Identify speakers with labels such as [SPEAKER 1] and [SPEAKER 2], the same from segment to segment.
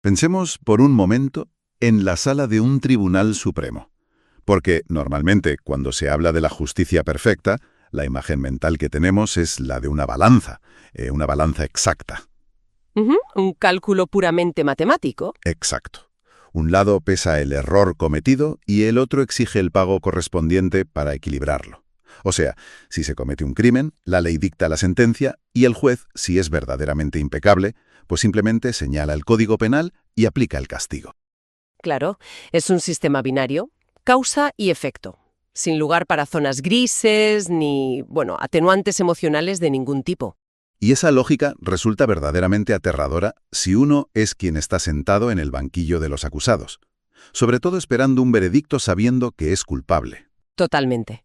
[SPEAKER 1] Pensemos por un momento en la sala de un tribunal supremo. Porque normalmente cuando se habla de la justicia perfecta, la imagen mental que tenemos es la de una balanza exacta.
[SPEAKER 2] Un cálculo puramente matemático.
[SPEAKER 1] Exacto. Un lado pesa el error cometido y el otro exige el pago correspondiente para equilibrarlo. O sea, si se comete un crimen, la ley dicta la sentencia y el juez, si es verdaderamente impecable, pues simplemente señala el código penal y aplica el castigo.
[SPEAKER 2] Claro, es un sistema binario, causa y efecto, sin lugar para zonas grises ni, atenuantes emocionales de ningún tipo.
[SPEAKER 1] Y esa lógica resulta verdaderamente aterradora si uno es quien está sentado en el banquillo de los acusados, sobre todo esperando un veredicto sabiendo que es culpable.
[SPEAKER 2] Totalmente.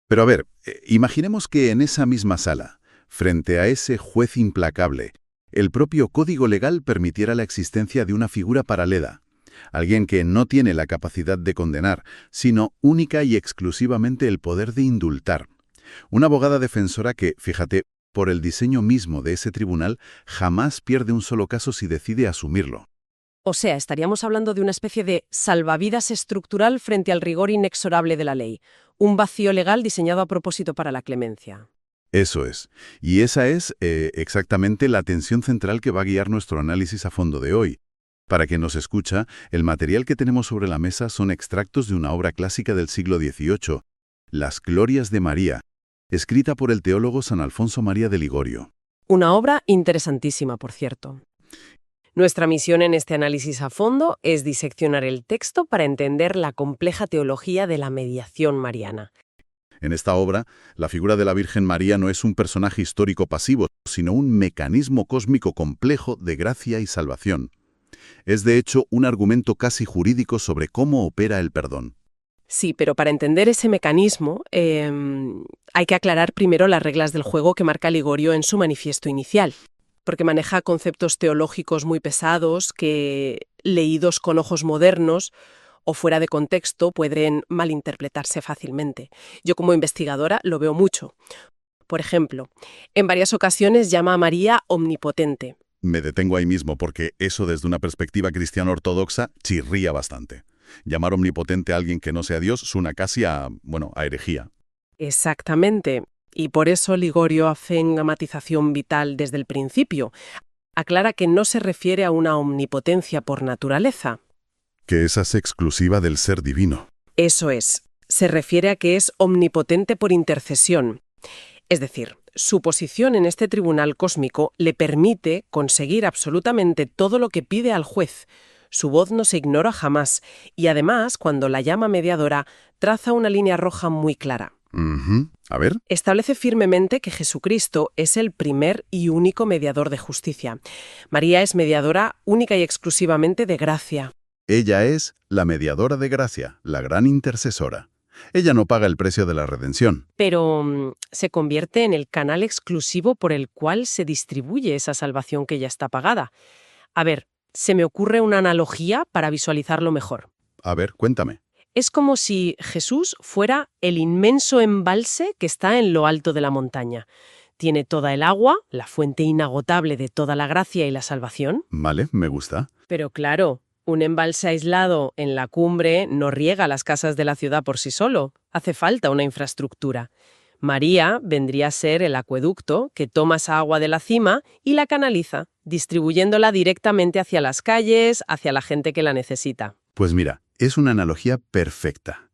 [SPEAKER 1] Pero a ver, imaginemos que en esa misma sala, frente a ese juez implacable, el propio código legal permitiera la existencia de una figura paralela, alguien que no tiene la capacidad de condenar, sino única y exclusivamente el poder de indultar. Una abogada defensora que, fíjate, por el diseño mismo de ese tribunal, jamás pierde un solo caso si decide asumirlo.
[SPEAKER 2] O sea, estaríamos hablando de una especie de salvavidas estructural frente al rigor inexorable de la ley, un vacío legal diseñado a propósito para la clemencia.
[SPEAKER 1] Eso es. Y esa es exactamente la tensión central que va a guiar nuestro análisis a fondo de hoy. Para quien nos escucha, el material que tenemos sobre la mesa son extractos de una obra clásica del siglo XVIII, Las Glorias de María, escrita por el teólogo San Alfonso María de Ligorio.
[SPEAKER 2] Una obra interesantísima, por cierto. Nuestra misión en este análisis a fondo es diseccionar el texto para entender la compleja teología de la mediación mariana.
[SPEAKER 1] En esta obra, la figura de la Virgen María no es un personaje histórico pasivo, sino un mecanismo cósmico complejo de gracia y salvación. Es, de hecho, un argumento casi jurídico sobre cómo opera el perdón.
[SPEAKER 2] Sí, pero para entender ese mecanismo hay que aclarar primero las reglas del juego que marca Ligorio en su manifiesto inicial, porque maneja conceptos teológicos muy pesados que, leídos con ojos modernos o fuera de contexto, pueden malinterpretarse fácilmente. Yo como investigadora lo veo mucho. Por ejemplo, en varias ocasiones llama a María omnipotente.
[SPEAKER 1] Me detengo ahí mismo porque eso desde una perspectiva cristiana ortodoxa chirría bastante. Llamar omnipotente a alguien que no sea Dios suena casi a herejía.
[SPEAKER 2] Exactamente. Y por eso Ligorio hace una matización vital desde el principio. Aclara que no se refiere a una omnipotencia por naturaleza.
[SPEAKER 1] Que esa es exclusiva del ser divino.
[SPEAKER 2] Eso es. Se refiere a que es omnipotente por intercesión. Es decir, su posición en este tribunal cósmico le permite conseguir absolutamente todo lo que pide al juez. Su voz no se ignora jamás. Y además, cuando la llama mediadora, traza una línea roja muy clara.
[SPEAKER 1] A ver.
[SPEAKER 2] Establece firmemente que Jesucristo es el primer y único mediador de justicia. María es mediadora única y exclusivamente de gracia.
[SPEAKER 1] Ella es la mediadora de gracia, la gran intercesora. Ella no paga el precio de la redención.
[SPEAKER 2] Pero se convierte en el canal exclusivo por el cual se distribuye esa salvación que ya está pagada. A ver, se me ocurre una analogía para visualizarlo mejor.
[SPEAKER 1] A ver, cuéntame.
[SPEAKER 2] Es como si Jesús fuera el inmenso embalse que está en lo alto de la montaña. Tiene toda el agua, la fuente inagotable de toda la gracia y la salvación.
[SPEAKER 1] Vale, me gusta.
[SPEAKER 2] Pero claro, un embalse aislado en la cumbre no riega las casas de la ciudad por sí solo. Hace falta una infraestructura. María vendría a ser el acueducto que toma esa agua de la cima y la canaliza, distribuyéndola directamente hacia las calles, hacia la gente que la necesita.
[SPEAKER 1] Pues mira, es una analogía perfecta.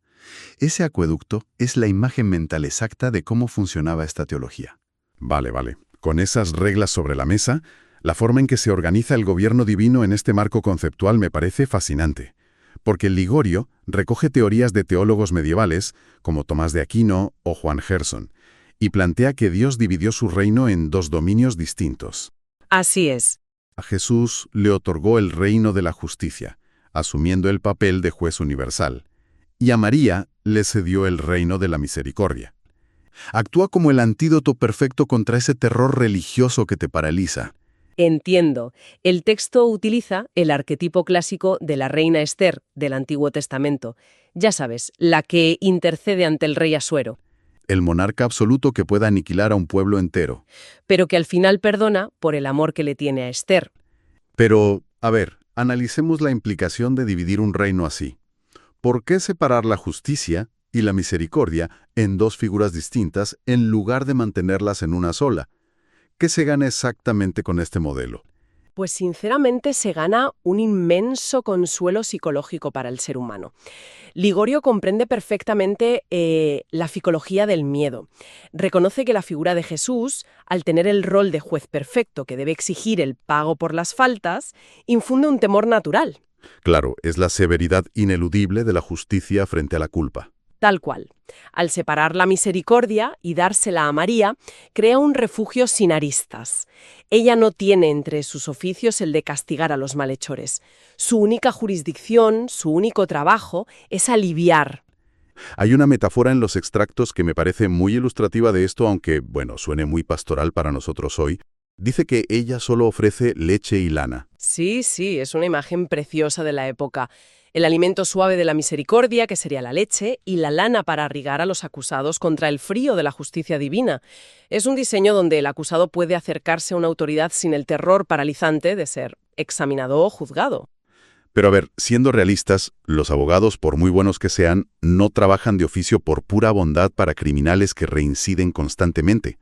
[SPEAKER 1] Ese acueducto es la imagen mental exacta de cómo funcionaba esta teología. Vale. Con esas reglas sobre la mesa, la forma en que se organiza el gobierno divino en este marco conceptual me parece fascinante. Porque Ligorio recoge teorías de teólogos medievales, como Tomás de Aquino o Juan Gerson, y plantea que Dios dividió su reino en dos dominios distintos.
[SPEAKER 2] Así es.
[SPEAKER 1] A Jesús le otorgó el reino de la justicia, asumiendo el papel de juez universal, y a María le cedió el reino de la misericordia. Actúa como el antídoto perfecto contra ese terror religioso que te paraliza.
[SPEAKER 2] Entiendo. El texto utiliza el arquetipo clásico de la reina Esther del Antiguo Testamento. Ya sabes, la que intercede ante el rey Asuero.
[SPEAKER 1] El monarca absoluto que pueda aniquilar a un pueblo entero.
[SPEAKER 2] Pero que al final perdona por el amor que le tiene a Esther.
[SPEAKER 1] Pero, a ver, Analicemos la implicación de dividir un reino así. ¿Por qué separar la justicia y la misericordia en dos figuras distintas en lugar de mantenerlas en una sola? ¿Qué se gana exactamente con este modelo?
[SPEAKER 2] Pues sinceramente se gana un inmenso consuelo psicológico para el ser humano. Ligorio comprende perfectamente la psicología del miedo. Reconoce que la figura de Jesús, al tener el rol de juez perfecto que debe exigir el pago por las faltas, infunde un temor natural.
[SPEAKER 1] Claro, es la severidad ineludible de la justicia frente a la culpa.
[SPEAKER 2] Tal cual. Al separar la misericordia y dársela a María, crea un refugio sin aristas. Ella no tiene entre sus oficios el de castigar a los malhechores. Su única jurisdicción, su único trabajo, es aliviar.
[SPEAKER 1] Hay una metáfora en los extractos que me parece muy ilustrativa de esto, aunque, bueno, suene muy pastoral para nosotros hoy. Dice que ella solo ofrece leche y lana.
[SPEAKER 2] Sí, es una imagen preciosa de la época. El alimento suave de la misericordia, que sería la leche, y la lana para abrigar a los acusados contra el frío de la justicia divina. Es un diseño donde el acusado puede acercarse a una autoridad sin el terror paralizante de ser examinado o juzgado.
[SPEAKER 1] Pero a ver, siendo realistas, los abogados, por muy buenos que sean, no trabajan de oficio por pura bondad para criminales que reinciden constantemente.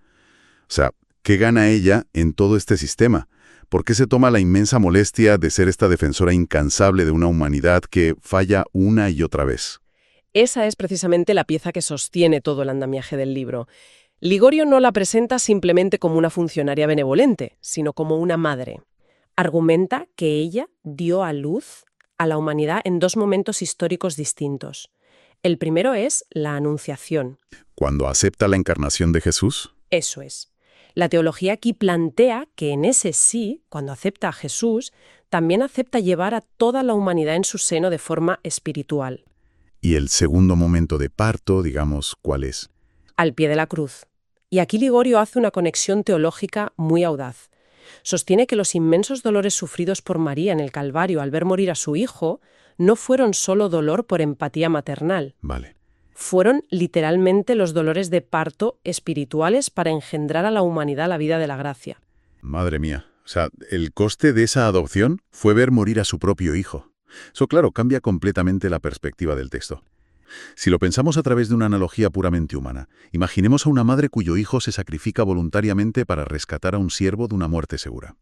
[SPEAKER 1] O sea, ¿qué gana ella en todo este sistema? ¿Por qué se toma la inmensa molestia de ser esta defensora incansable de una humanidad que falla una y otra vez?
[SPEAKER 2] Esa es precisamente la pieza que sostiene todo el andamiaje del libro. Ligorio no la presenta simplemente como una funcionaria benevolente, sino como una madre. Argumenta que ella dio a luz a la humanidad en dos momentos históricos distintos. El primero es la Anunciación.
[SPEAKER 1] Cuando acepta la encarnación de Jesús.
[SPEAKER 2] Eso es. La teología aquí plantea que en ese sí, cuando acepta a Jesús, también acepta llevar a toda la humanidad en su seno de forma espiritual.
[SPEAKER 1] Y el segundo momento de parto, digamos, ¿cuál es?
[SPEAKER 2] Al pie de la cruz. Y aquí Ligorio hace una conexión teológica muy audaz. Sostiene que los inmensos dolores sufridos por María en el Calvario al ver morir a su hijo no fueron solo dolor por empatía maternal.
[SPEAKER 1] Vale.
[SPEAKER 2] Fueron literalmente los dolores de parto espirituales para engendrar a la humanidad la vida de la gracia.
[SPEAKER 1] Madre mía. O sea, el coste de esa adopción fue ver morir a su propio hijo. Eso, claro, cambia completamente la perspectiva del texto. Si lo pensamos a través de una analogía puramente humana, imaginemos a una madre cuyo hijo se sacrifica voluntariamente para rescatar a un siervo de una muerte segura.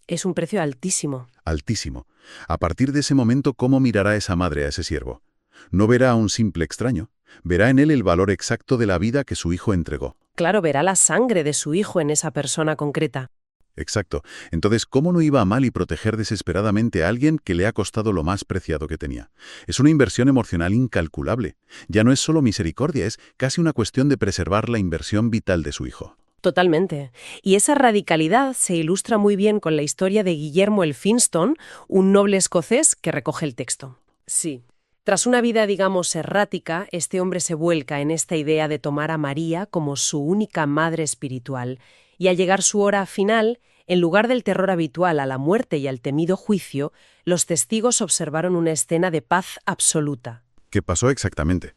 [SPEAKER 2] Es un precio altísimo.
[SPEAKER 1] Altísimo. A partir de ese momento, ¿cómo mirará esa madre a ese siervo? No verá a un simple extraño, verá en él el valor exacto de la vida que su hijo entregó.
[SPEAKER 2] Claro, verá la sangre de su hijo en esa persona concreta.
[SPEAKER 1] Exacto. Entonces, ¿cómo no iba a mal y proteger desesperadamente a alguien que le ha costado lo más preciado que tenía? Es una inversión emocional incalculable. Ya no es solo misericordia, es casi una cuestión de preservar la inversión vital de su hijo.
[SPEAKER 2] Totalmente. Y esa radicalidad se ilustra muy bien con la historia de Guillermo Elphinstone, un noble escocés que recoge el texto. Sí. Tras una vida, digamos, errática, este hombre se vuelca en esta idea de tomar a María como su única madre espiritual. Y al llegar su hora final, en lugar del terror habitual a la muerte y al temido juicio, los testigos observaron una escena de paz absoluta.
[SPEAKER 1] ¿Qué pasó exactamente?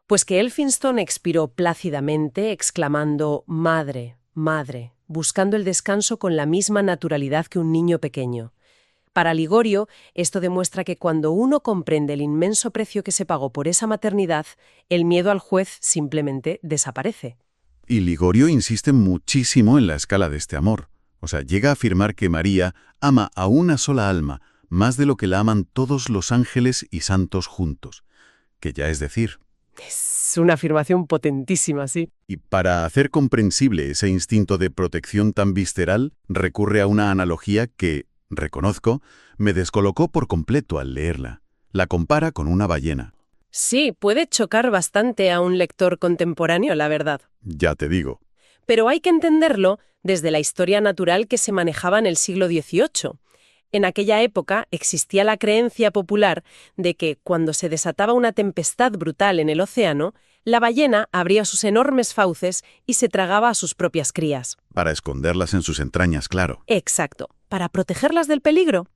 [SPEAKER 2] Pues que Elphinstone expiró plácidamente, exclamando «Madre, madre», buscando el descanso con la misma naturalidad que un niño pequeño. Para Ligorio, esto demuestra que cuando uno comprende el inmenso precio que se pagó por esa maternidad, el miedo al juez simplemente desaparece.
[SPEAKER 1] Y Ligorio insiste muchísimo en la escala de este amor. O sea, llega a afirmar que María ama a una sola alma, más de lo que la aman todos los ángeles y santos juntos. Que ya es decir.
[SPEAKER 2] Es una afirmación potentísima, sí.
[SPEAKER 1] Y para hacer comprensible ese instinto de protección tan visceral, recurre a una analogía que, reconozco, me descolocó por completo al leerla. La compara con una ballena.
[SPEAKER 2] Sí, puede chocar bastante a un lector contemporáneo, la verdad.
[SPEAKER 1] Ya te digo.
[SPEAKER 2] Pero hay que entenderlo desde la historia natural que se manejaba en el siglo XVIII. En aquella época existía la creencia popular de que, cuando se desataba una tempestad brutal en el océano, la ballena abría sus enormes fauces y se tragaba a sus propias crías.
[SPEAKER 1] Para esconderlas en sus entrañas, claro.
[SPEAKER 2] Exacto, para protegerlas del peligro.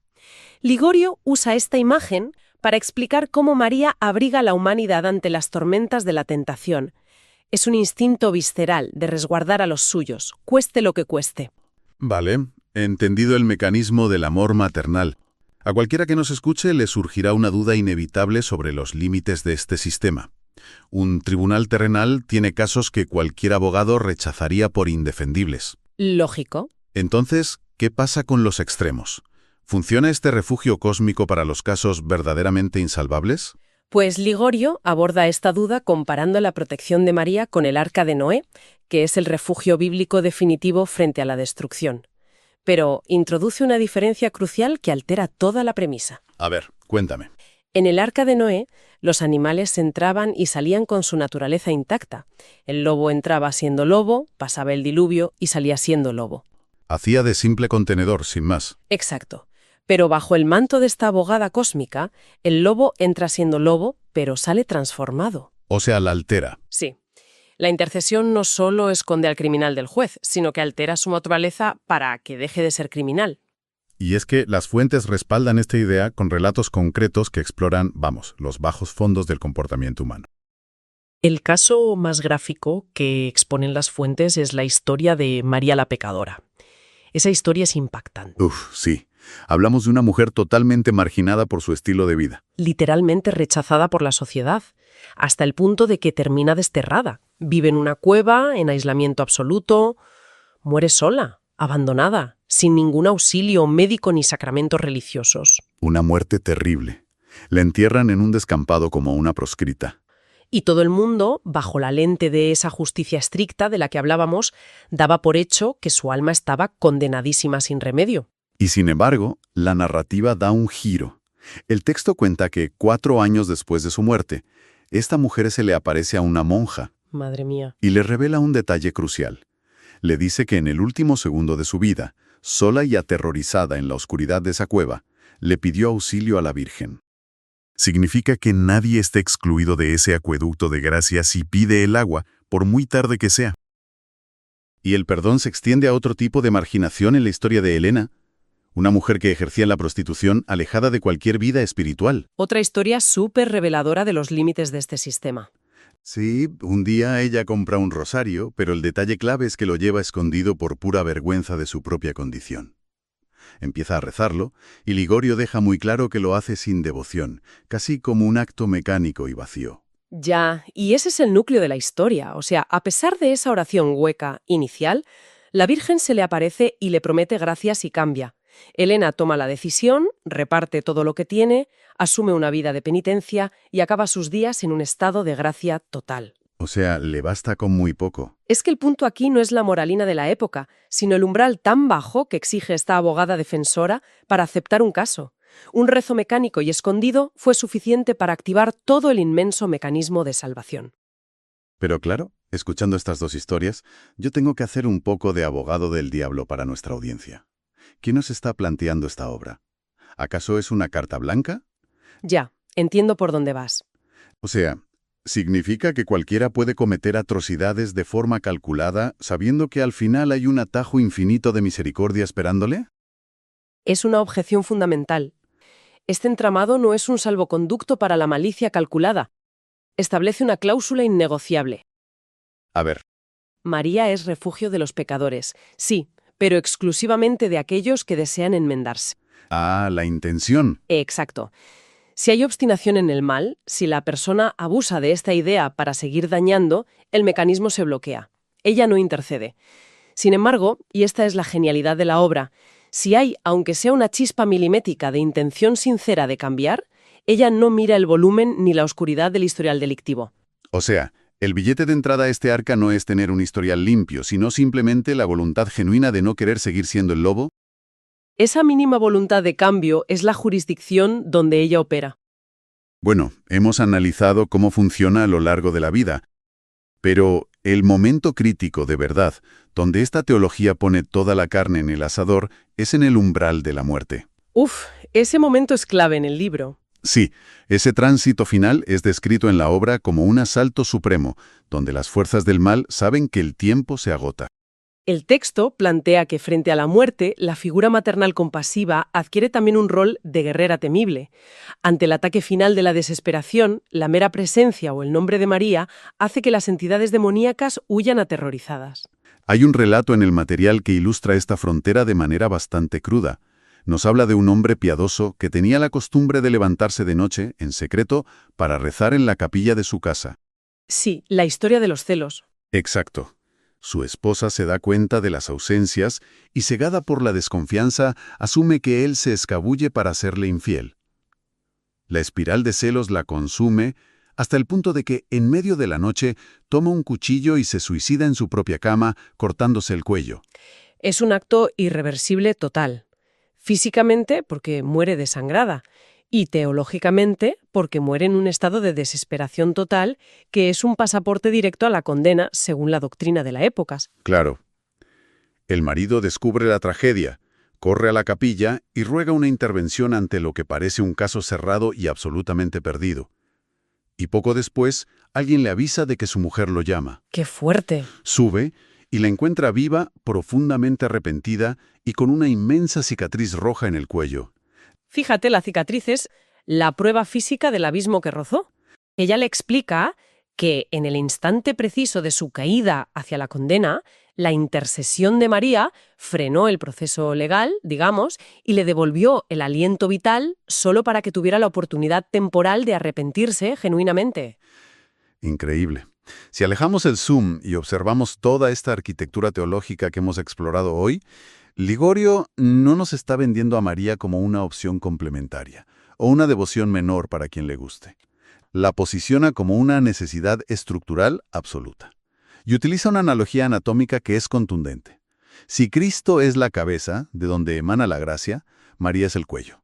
[SPEAKER 2] Ligorio usa esta imagen para explicar cómo María abriga a la humanidad ante las tormentas de la tentación. Es un instinto visceral de resguardar a los suyos, cueste lo que cueste.
[SPEAKER 1] Vale, he entendido el mecanismo del amor maternal. A cualquiera que nos escuche le surgirá una duda inevitable sobre los límites de este sistema. Un tribunal terrenal tiene casos que cualquier abogado rechazaría por indefendibles.
[SPEAKER 2] Lógico.
[SPEAKER 1] Entonces, ¿qué pasa con los extremos? ¿Funciona este refugio cósmico para los casos verdaderamente insalvables?
[SPEAKER 2] Pues Ligorio aborda esta duda comparando la protección de María con el Arca de Noé, que es el refugio bíblico definitivo frente a la destrucción. Pero introduce una diferencia crucial que altera toda la premisa.
[SPEAKER 1] A ver, cuéntame.
[SPEAKER 2] En el Arca de Noé, los animales entraban y salían con su naturaleza intacta. El lobo entraba siendo lobo, pasaba el diluvio y salía siendo lobo.
[SPEAKER 1] Hacía de simple contenedor, sin más.
[SPEAKER 2] Exacto. Pero bajo el manto de esta abogada cósmica, el lobo entra siendo lobo, pero sale transformado.
[SPEAKER 1] O sea, la altera.
[SPEAKER 2] Sí. La intercesión no solo esconde al criminal del juez, sino que altera su naturaleza para que deje de ser criminal.
[SPEAKER 1] Y es que las fuentes respaldan esta idea con relatos concretos que exploran, los bajos fondos del comportamiento humano.
[SPEAKER 3] El caso más gráfico que exponen las fuentes es la historia de María la Pecadora. Esa historia es impactante.
[SPEAKER 1] Sí. Hablamos de una mujer totalmente marginada por su estilo de vida.
[SPEAKER 3] Literalmente rechazada por la sociedad, hasta el punto de que termina desterrada. Vive en una cueva, en aislamiento absoluto, muere sola, abandonada, sin ningún auxilio médico ni sacramentos religiosos.
[SPEAKER 1] Una muerte terrible. La entierran en un descampado como una proscrita.
[SPEAKER 3] Y todo el mundo, bajo la lente de esa justicia estricta de la que hablábamos, daba por hecho que su alma estaba condenadísima sin remedio.
[SPEAKER 1] Y sin embargo, la narrativa da un giro. El texto cuenta que 4 años después de su muerte, esta mujer se le aparece a una monja.
[SPEAKER 3] Madre mía.
[SPEAKER 1] Y le revela un detalle crucial. Le dice que en el último segundo de su vida, sola y aterrorizada en la oscuridad de esa cueva, le pidió auxilio a la Virgen. Significa que nadie está excluido de ese acueducto de gracia si pide el agua, por muy tarde que sea. Y el perdón se extiende a otro tipo de marginación en la historia de Helena, una mujer que ejercía la prostitución alejada de cualquier vida espiritual.
[SPEAKER 2] Otra historia súper reveladora de los límites de este sistema.
[SPEAKER 1] Sí, un día ella compra un rosario, pero el detalle clave es que lo lleva escondido por pura vergüenza de su propia condición. Empieza a rezarlo, y Ligorio deja muy claro que lo hace sin devoción, casi como un acto mecánico y vacío.
[SPEAKER 2] Ya, y ese es el núcleo de la historia. O sea, a pesar de esa oración hueca inicial, la Virgen se le aparece y le promete gracias y cambia. Helena toma la decisión, reparte todo lo que tiene, asume una vida de penitencia y acaba sus días en un estado de gracia total.
[SPEAKER 1] O sea, le basta con muy poco.
[SPEAKER 2] Es que el punto aquí no es la moralina de la época, sino el umbral tan bajo que exige esta abogada defensora para aceptar un caso. Un rezo mecánico y escondido fue suficiente para activar todo el inmenso mecanismo de salvación.
[SPEAKER 1] Pero claro, escuchando estas dos historias, yo tengo que hacer un poco de abogado del diablo para nuestra audiencia. ¿Quién nos está planteando esta obra? ¿Acaso es una carta blanca?
[SPEAKER 2] Ya, entiendo por dónde vas.
[SPEAKER 1] O sea, ¿significa que cualquiera puede cometer atrocidades de forma calculada, sabiendo que al final hay un atajo infinito de misericordia esperándole?
[SPEAKER 2] Es una objeción fundamental. Este entramado no es un salvoconducto para la malicia calculada. Establece una cláusula innegociable.
[SPEAKER 1] A ver.
[SPEAKER 2] María es refugio de los pecadores, sí, pero exclusivamente de aquellos que desean enmendarse.
[SPEAKER 1] Ah, la intención.
[SPEAKER 2] Exacto. Si hay obstinación en el mal, si la persona abusa de esta idea para seguir dañando, el mecanismo se bloquea. Ella no intercede. Sin embargo, y esta es la genialidad de la obra, si hay, aunque sea una chispa milimétrica de intención sincera de cambiar, ella no mira el volumen ni la oscuridad del historial delictivo.
[SPEAKER 1] O sea, el billete de entrada a este arca no es tener un historial limpio, sino simplemente la voluntad genuina de no querer seguir siendo el lobo.
[SPEAKER 2] Esa mínima voluntad de cambio es la jurisdicción donde ella opera.
[SPEAKER 1] Bueno, hemos analizado cómo funciona a lo largo de la vida, pero el momento crítico de verdad, donde esta teología pone toda la carne en el asador, es en el umbral de la muerte.
[SPEAKER 2] Ese momento es clave en el libro.
[SPEAKER 1] Sí, ese tránsito final es descrito en la obra como un asalto supremo, donde las fuerzas del mal saben que el tiempo se agota.
[SPEAKER 2] El texto plantea que frente a la muerte, la figura maternal compasiva adquiere también un rol de guerrera temible. Ante el ataque final de la desesperación, la mera presencia o el nombre de María hace que las entidades demoníacas huyan aterrorizadas.
[SPEAKER 1] Hay un relato en el material que ilustra esta frontera de manera bastante cruda. Nos habla de un hombre piadoso que tenía la costumbre de levantarse de noche, en secreto, para rezar en la capilla de su casa.
[SPEAKER 2] Sí, la historia de los celos.
[SPEAKER 1] Exacto. Su esposa se da cuenta de las ausencias y, cegada por la desconfianza, asume que él se escabulle para serle infiel. La espiral de celos la consume hasta el punto de que, en medio de la noche, toma un cuchillo y se suicida en su propia cama, cortándose el cuello.
[SPEAKER 2] Es un acto irreversible total. Físicamente, porque muere desangrada, y teológicamente, porque muere en un estado de desesperación total, que es un pasaporte directo a la condena, según la doctrina de la época.
[SPEAKER 1] Claro. El marido descubre la tragedia, corre a la capilla y ruega una intervención ante lo que parece un caso cerrado y absolutamente perdido. Y poco después, alguien le avisa de que su mujer lo llama.
[SPEAKER 2] ¡Qué fuerte!
[SPEAKER 1] Sube y la encuentra viva, profundamente arrepentida y con una inmensa cicatriz roja en el cuello.
[SPEAKER 2] Fíjate, la cicatriz es la prueba física del abismo que rozó. Ella le explica que en el instante preciso de su caída hacia la condena, la intercesión de María frenó el proceso legal, digamos, y le devolvió el aliento vital solo para que tuviera la oportunidad temporal de arrepentirse genuinamente.
[SPEAKER 1] Increíble. Si alejamos el zoom y observamos toda esta arquitectura teológica que hemos explorado hoy, Ligorio no nos está vendiendo a María como una opción complementaria o una devoción menor para quien le guste. La posiciona como una necesidad estructural absoluta. Y utiliza una analogía anatómica que es contundente. Si Cristo es la cabeza, de donde emana la gracia, María es el cuello.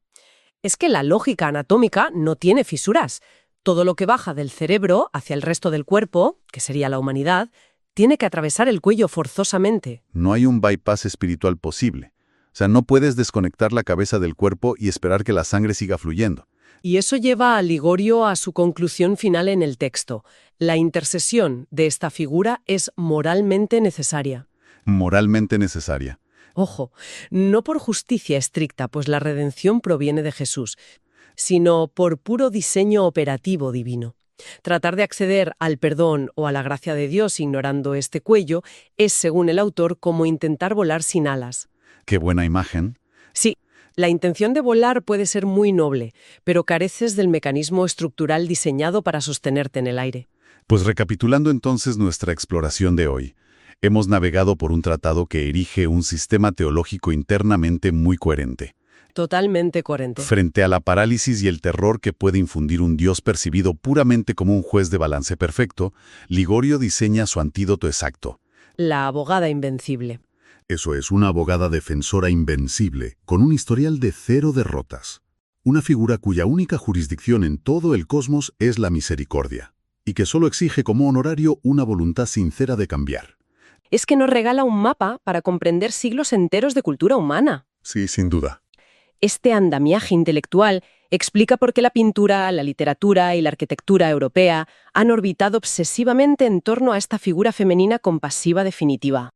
[SPEAKER 2] Es que la lógica anatómica no tiene fisuras. Todo lo que baja del cerebro hacia el resto del cuerpo, que sería la humanidad, tiene que atravesar el cuello forzosamente.
[SPEAKER 1] No hay un bypass espiritual posible. O sea, no puedes desconectar la cabeza del cuerpo y esperar que la sangre siga fluyendo.
[SPEAKER 2] Y eso lleva a Ligorio a su conclusión final en el texto. La intercesión de esta figura es moralmente necesaria.
[SPEAKER 1] Moralmente necesaria.
[SPEAKER 2] Ojo, no por justicia estricta, pues la redención proviene de Jesús, sino por puro diseño operativo divino. Tratar de acceder al perdón o a la gracia de Dios ignorando este cuello es, según el autor, como intentar volar sin alas.
[SPEAKER 1] Qué buena imagen.
[SPEAKER 2] Sí, la intención de volar puede ser muy noble, pero careces del mecanismo estructural diseñado para sostenerte en el aire.
[SPEAKER 1] Pues recapitulando entonces nuestra exploración de hoy, hemos navegado por un tratado que erige un sistema teológico internamente muy coherente.
[SPEAKER 2] Totalmente coherente.
[SPEAKER 1] Frente a la parálisis y el terror que puede infundir un Dios percibido puramente como un juez de balance perfecto, Ligorio diseña su antídoto exacto.
[SPEAKER 2] La abogada invencible.
[SPEAKER 1] Eso es, una abogada defensora invencible, con un historial de 0 derrotas. Una figura cuya única jurisdicción en todo el cosmos es la misericordia, y que solo exige como honorario una voluntad sincera de cambiar.
[SPEAKER 2] Es que nos regala un mapa para comprender siglos enteros de cultura humana.
[SPEAKER 1] Sí, sin duda.
[SPEAKER 2] Este andamiaje intelectual explica por qué la pintura, la literatura y la arquitectura europea han orbitado obsesivamente en torno a esta figura femenina compasiva definitiva.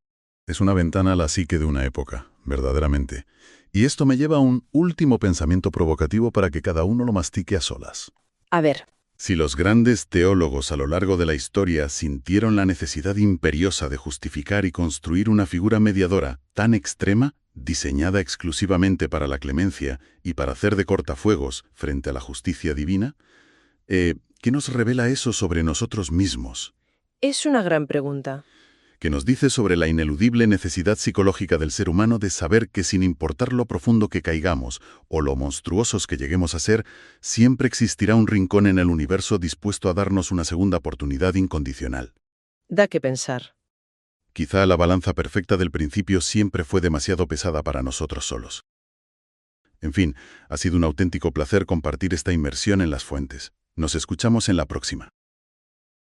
[SPEAKER 1] Es una ventana a la psique de una época, verdaderamente. Y esto me lleva a un último pensamiento provocativo para que cada uno lo mastique a solas.
[SPEAKER 2] A ver.
[SPEAKER 1] Si los grandes teólogos a lo largo de la historia sintieron la necesidad imperiosa de justificar y construir una figura mediadora tan extrema, diseñada exclusivamente para la clemencia y para hacer de cortafuegos frente a la justicia divina, ¿qué nos revela eso sobre nosotros mismos?
[SPEAKER 2] Es una gran pregunta.
[SPEAKER 1] Que nos dice sobre la ineludible necesidad psicológica del ser humano de saber que sin importar lo profundo que caigamos o lo monstruosos que lleguemos a ser, siempre existirá un rincón en el universo dispuesto a darnos una segunda oportunidad incondicional.
[SPEAKER 2] Da que pensar.
[SPEAKER 1] Quizá la balanza perfecta del principio siempre fue demasiado pesada para nosotros solos. En fin, ha sido un auténtico placer compartir esta inmersión en las fuentes. Nos escuchamos en la próxima.